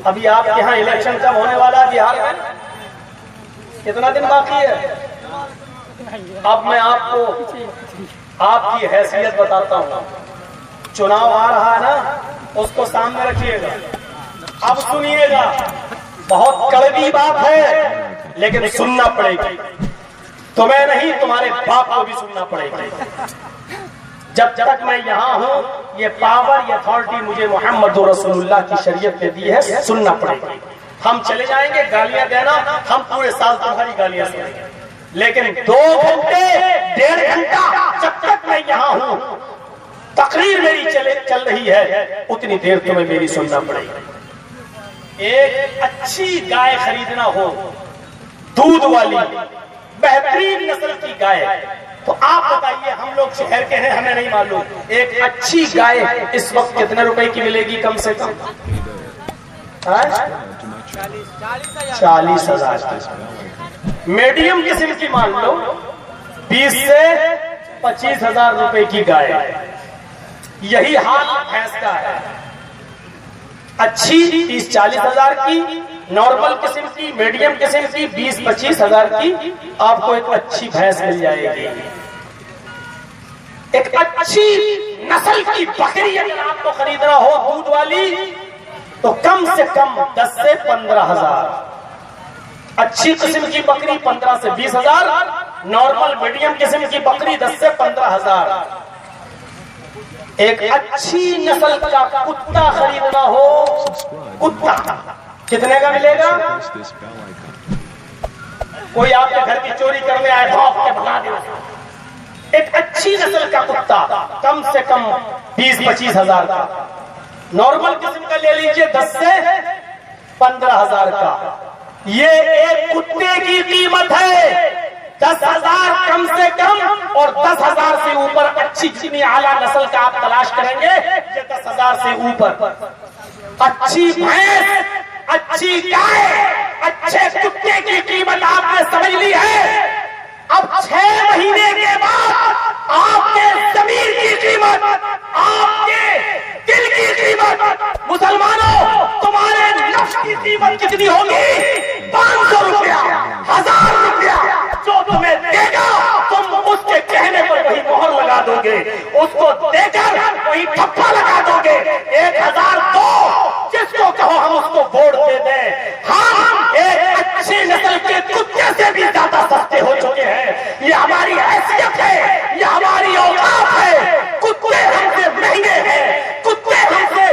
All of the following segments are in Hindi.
अभी आपके यहाँ इलेक्शन कब होने वाला है बिहार में? कितना दिन बाकी है? अब मैं आपको आपकी हैसियत बताता हूँ। चुनाव आ रहा है ना, उसको सामने रखिएगा। अब सुनिएगा, बहुत कड़वी बात है लेकिन सुनना पड़ेगी। तुम्हें नहीं, तुम्हारे बाप को भी सुनना पड़ेगा। जब तक मैं यहाँ हूँ, ये पावर, ये अथॉरिटी मुझे मोहम्मद रसूलुल्लाह की शरीयत ने दी है, सुनना पड़ेगा। हम चले जाएंगे, गालियां देना, हम पूरे साल तुम्हारी गालियां सुनेंगे, लेकिन 2 घंटे 1.5 घंटा जब तक मैं यहाँ हूँ, तकरीर मेरी चल रही है, उतनी देर तुम्हें मेरी सुनना पड़ेगी। एक अच्छी गाय खरीदना हो, दूध वाली बेहतरीन नस्ल की गाय, तो आप बताइए, हम लोग शहर के हैं, हमें नहीं मालूम, एक अच्छी गाय इस वक्त कितने रुपए की मिलेगी कम से कम? 40,000 की। मीडियम किस्म की मान लो 20 से 25,000 रुपए की गाय। यही हाल भैंस का है। अच्छी 30-40,000 की, नॉर्मल किस्म की, मीडियम किस्म की 20-25,000 की आपको एक अच्छी भैंस मिल जाएगी। एक अच्छी नस्ल की बकरी अगर आपको खरीदना हो दूध वाली, तो कम से कम 10 से 15,000। अच्छी किस्म की बकरी 15 से 20,000, नॉर्मल मीडियम किस्म की बकरी 10 से 15,000। एक अच्छी नस्ल का कुत्ता खरीदना हो, कुत्ता कितने का मिलेगा? कोई आपके घर की चोरी करने आए, भाग के भगा दिया। एक अच्छी नस्ल का कुत्ता कम से कम 20-25,000 का, नॉर्मल किस्म का ले लीजिए 10 से 15,000 का। ये एक कुत्ते की कीमत है। 10,000 कम से कम और 10,000 से ऊपर अच्छी जितनी आला नस्ल का आप तलाश करेंगे, ये 10,000 से ऊपर। अच्छी भैंस, अच्छी गाय, अच्छे कुत्ते की कीमत आपने समझ ली है। अब 6 महीने के बाद आपके ज़मीर की कीमत, आपके दिल की कीमत, मुसलमानों तुम्हारे नफ्स की कीमत कितनी होगी? 500 रुपया, 1000 रुपया। जो तुम्हें देगा तुम उसके कहने पर वही मोहर लगा दोगे, उसको देकर वही ठप्पा लगा दोगे। 1,000 दो, जिसको कहो हम उसको वोट दे दें। हम एक अच्छी नस्ल के कुत्ते से भी ज्यादा सस्ते हो चुके हैं। ये हमारी हैसियत है, ये हमारी औकात है। कुत्ते हमसे महंगे हैं, कुत्ते हमसे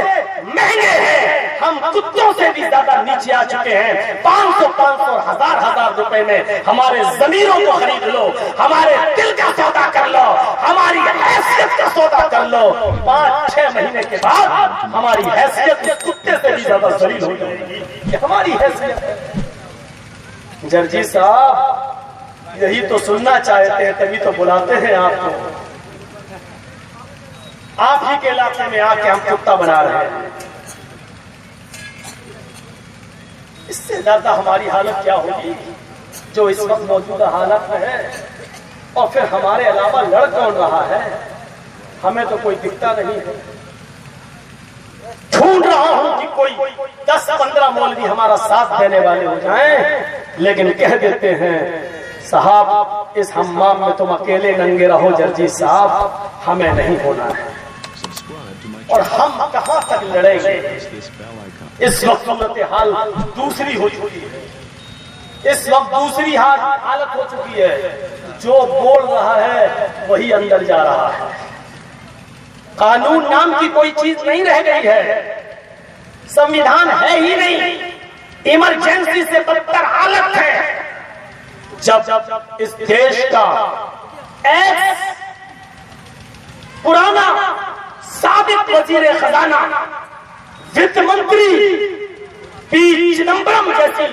महंगे हैं। हम कुत्तों से भी ज्यादा नीचे आ चुके हैं। 500-500, 1000-1000 रुपए में हमारे जमीरों को खरीद लो, हमारे दिल का सौदा कर लो, हमारी हैसियत का सौदा कर लो। 5-6 महीने के बाद हमारी हैसियत कुत्ते से भी ज्यादा जलील हो जाएगी। ये हमारी हैसियत है। जर्जी साहब, यही तो सुनना चाहते हैं, तभी तो बुलाते हैं आपको। आप ही के इलाके में आके हम कुत्ता बना रहे हैं। इससे ज्यादा हमारी हालत क्या होगी जो इस वक्त मौजूदा हालत में है? और फिर हमारे अलावा लड़ कौन रहा है? हमें तो कोई दिखता नहीं है। ढूंढ रहा हूं कि कोई 10-15 मौलवी हमारा साथ देने वाले हो जाएं, लेकिन कह देते हैं साहब इस हम्माम में तुम अकेले नंगे रहो जर्जी साहब, हमें नहीं होना है। और हम कहां तक लड़ेंगे? इस वक्त सूरत हाल दूसरी हो चुकी है। इस वक्त दूसरी हालत हो चुकी है। जो बोल रहा है वही अंदर जा रहा है। कानून नाम की कोई चीज नहीं रह गई है। संविधान है ही नहीं। इमरजेंसी से बदतर हालत है। जब इस देश का एक्स पुराना साबिक वजीर खजाना, वित्त मंत्री पी चिदम्बरम जैसी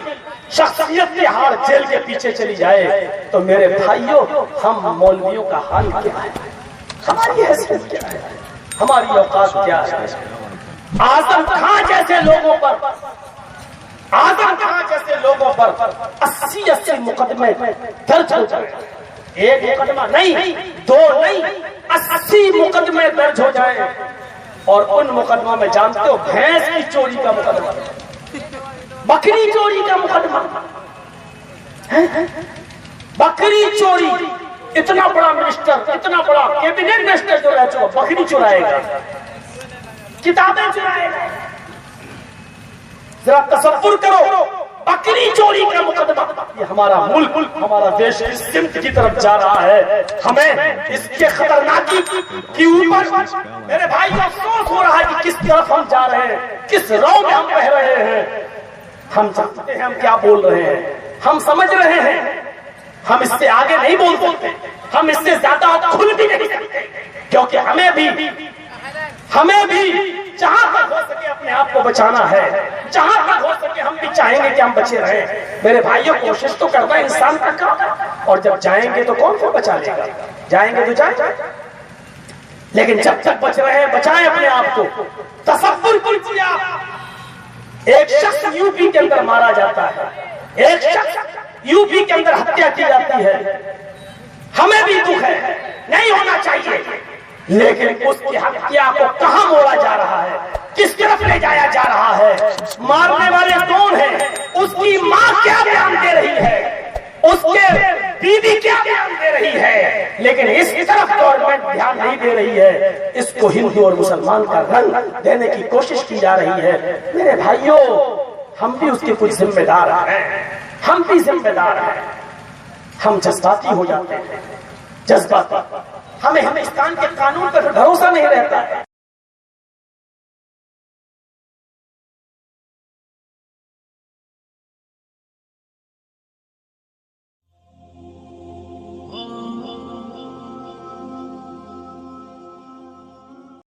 शख्सियत के हार जेल के पीछे चली जाए, तो मेरे भाइयों हम मौलवियों का हाल क्या है? हमारी हैसियत क्या है? हमारी औकात क्या है? आजम खां जैसे लोगों पर 80 मुकदमे दर्ज हो जाए। एक मुकदमा नहीं, 2 नहीं, 80 मुकदमे दर्ज हो जाए। और उन मुकदमों में जानते हो, भैंस की चोरी का मुकदमा, बकरी चोरी का मुकदमा, बकरी चोरी। इतना बड़ा मिनिस्टर, इतना बड़ा कैबिनेट मिनिस्टर जो रह चुका, बकरी चुराएगा, किताबें चुराएगा। जरा तसव्वुर करो, बकरी चोरी का मुकदमा। ये हमारा मुल्क, हमारा देश इस सिमत की तरफ जा रहा है। हमें इसके खतरनाकी के ऊपर मेरे भाई को अफसोस हो रहा है कि किस तरफ हम जा रहे हैं, किस राह में हम बह रहे हैं। हम जानते हैं हम क्या बोल रहे हैं, हम समझ रहे हैं, हम इससे आगे नहीं बोल सकते, हम इससे ज्यादा खुल भी नहीं सकते, क्योंकि हमें भी जहां तक हो सके अपने आप को बचाना है, जहां तक हो सके हम भी चाहेंगे कि हम बचे रहें। मेरे भाइयों, कोशिश तो करना इंसान का काम है, और जब जाएंगे तो कौन को बचा लेगा, जाएंगे तो जाए, लेकिन जब तक बच रहे हैं बचाएं अपने आप को। तसव्वुर कीजिए आप, एक शख्स यूपी के अंदर मारा जाता है, एक शख्स यूपी के अंदर हत्या की जाती है, हमें भी दुख है, नहीं होना चाहिए, लेकिन उसकी हत्या को कहां मोड़ा जा रहा है, किस तरफ ले जाया जा रहा है, मारने वाले कौन हैं, उसकी मां क्या बयान दे रही है, उसके बीवी क्या बयान दे रही है, लेकिन इस तरफ गवर्नमेंट ध्यान नहीं दे रही है। इसको हिंदू और मुसलमान का रंग देने की कोशिश की जा रही है। मेरे भाइयों, हम भी उसके कुछ जिम्मेदार हैं, हम भी जिम्मेदार हैं। हम जज्बाती हो जाते हैं, जज्बाती, हमें हिंदुस्तान के कानून पर भरोसा नहीं रहता है।